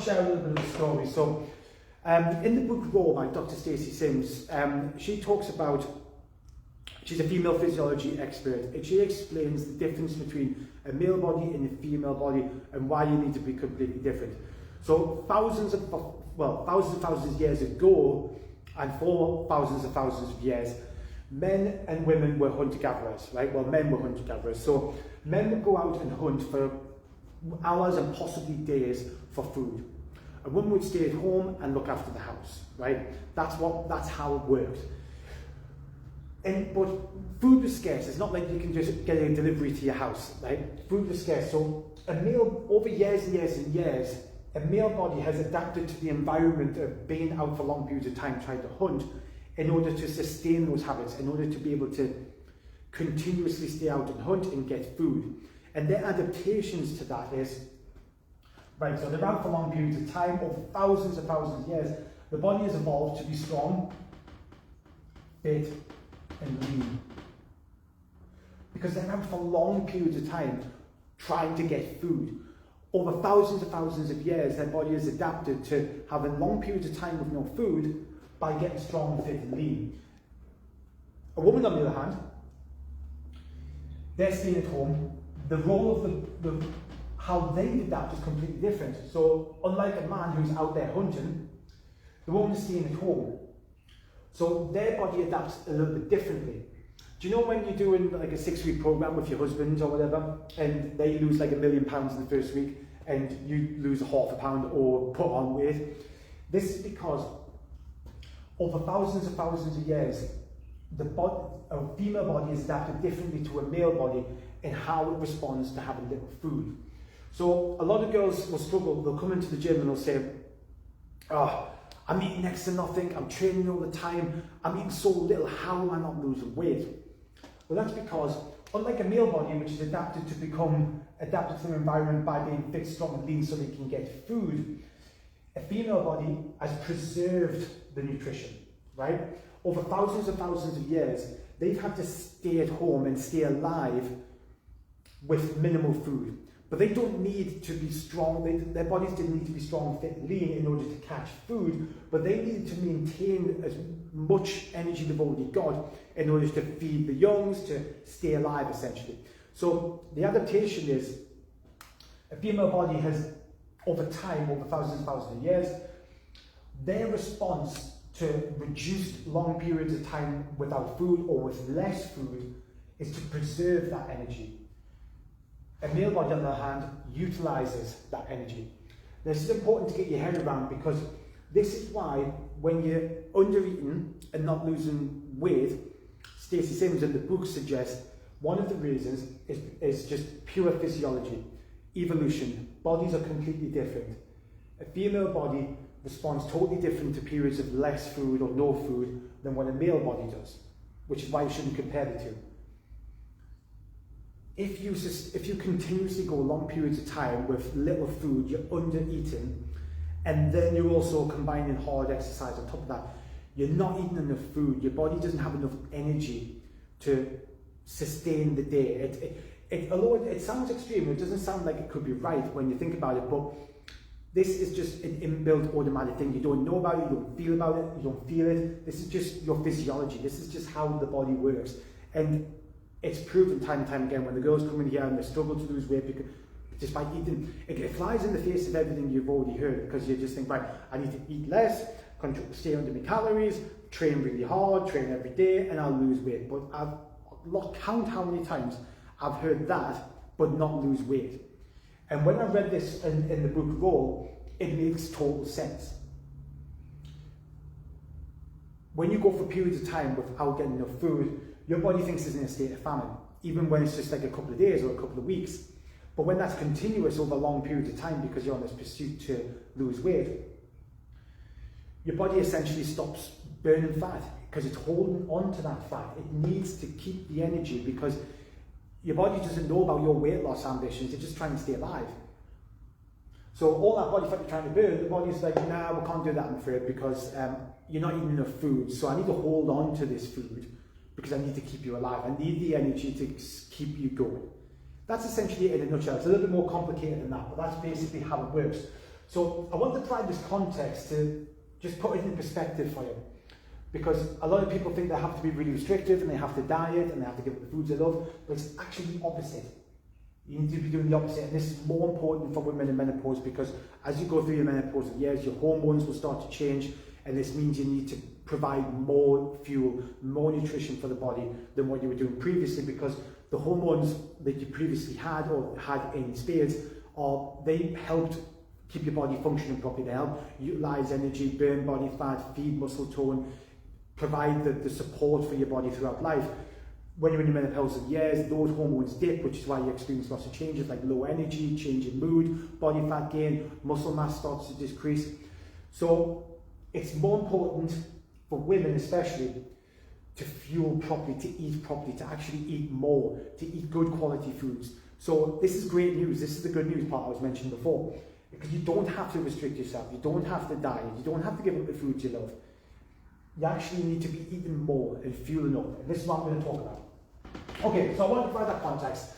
share a little bit of a story. So, in the book Raw by Dr Stacy Sime, she talks about, she's a female physiology expert, and she explains the difference between a male body and a female body and why you need to be completely different. So thousands of years ago, and for thousands of years, men and women were hunter-gatherers, right? Well, men were hunter-gatherers. So men would go out and hunt for hours and possibly days for food. A woman would stay at home and look after the house, right? That's how it worked. But food was scarce. It's not like you can just get a delivery to your house, right? Food was scarce. So a male, over years and years and years, a male body has adapted to the environment of being out for long periods of time trying to hunt in order to sustain those habits, in order to be able to continuously stay out and hunt and get food. And their adaptations to that is, right, so they're out for long periods of time, over thousands of years. The body has evolved to be strong, fit, and lean. Because they're out for long periods of time trying to get food. Over thousands of years, their body has adapted to having long periods of time with no food by getting strong, fit, and lean. A woman, on the other hand, they're staying at home. The role of how they adapt is completely different. So, unlike a man who's out there hunting, the woman is staying at home. So their body adapts a little bit differently. Do you know when you're doing like a 6-week program with your husband or whatever, and they lose like £1 million in the first week, and you lose half a pound or put on weight? This is because over thousands of years, a female body is adapted differently to a male body in how it responds to having little food. So a lot of girls will struggle. They'll come into the gym and they'll say, "Oh, I'm eating next to nothing, I'm training all the time, I'm eating so little, how am I not losing weight?" Well, that's because, unlike a male body, which is adapted to the environment by being fit, strong, and lean so they can get food, a female body has preserved the nutrition, right? Over thousands of years, they've had to stay at home and stay alive with minimal food. But they don't need to be strong, their bodies didn't need to be strong, fit, and lean in order to catch food, but they needed to maintain as much energy they've already got in order to feed the youngs, to stay alive essentially. So the adaptation is, a female body has, over time, over thousands of years, their response to reduced long periods of time without food or with less food is to preserve that energy. A male body, on the other hand, utilises that energy. This is important to get your head around, because this is why when you're under-eating and not losing weight, Stacy Sime in the book suggests one of the reasons is just pure physiology, evolution. Bodies are completely different. A female body responds totally different to periods of less food or no food than what a male body does, which is why you shouldn't compare the two. If you continuously go long periods of time with little food, you're under-eating, and then you're also combining hard exercise on top of that, you're not eating enough food, your body doesn't have enough energy to sustain the day. Although it sounds extreme, it doesn't sound like it could be right when you think about it, but this is just an inbuilt automatic thing. You don't know about it, you don't feel about it, you don't feel it. This is just your physiology. This is just how the body works. And it's proven time and time again when the girls come in here and they struggle to lose weight because just by eating, it flies in the face of everything you've already heard, because you just think, right, I need to eat less, stay under my calories, train really hard, train every day, and I'll lose weight. But I've count how many times I've heard that, but not lose weight. And when I read this in the book Raw, it makes total sense. When you go for periods of time without getting enough food, your body thinks it's in a state of famine, even when it's just like a couple of days or a couple of weeks. But when that's continuous over long periods of time because you're on this pursuit to lose weight, your body essentially stops burning fat because it's holding on to that fat. It needs to keep the energy because your body doesn't know about your weight loss ambitions, it's just trying to stay alive. So all that body fat you're trying to burn, the body's like, nah, we can't do that, I'm afraid, because you're not eating enough food, so I need to hold on to this food because I need to keep you alive. I need the energy to keep you going. That's essentially it in a nutshell. It's a little bit more complicated than that, but that's basically how it works. So I want to provide this context to just put it in perspective for you. Because a lot of people think they have to be really restrictive and they have to diet and they have to give up the foods they love, but it's actually the opposite. You need to be doing the opposite, and this is more important for women in menopause because as you go through your menopausal years, your hormones will start to change, and this means you need to provide more fuel, more nutrition for the body than what you were doing previously, because the hormones that you previously had or had in spades, they helped keep your body functioning properly. They help utilize energy, burn body fat, feed muscle tone, provide the support for your body throughout life. When you're in your menopausal years, those hormones dip, which is why you experience lots of changes like low energy, change in mood, body fat gain, muscle mass starts to decrease. So it's more important for women especially to fuel properly, to eat properly, to actually eat more, to eat good quality foods. So this is great news. This is the good news part I was mentioning before. Because you don't have to restrict yourself, you don't have to diet, you don't have to give up the foods you love. You actually need to be eating more and fueling up. And this is what I'm going to talk about. Okay, so I want to provide that context.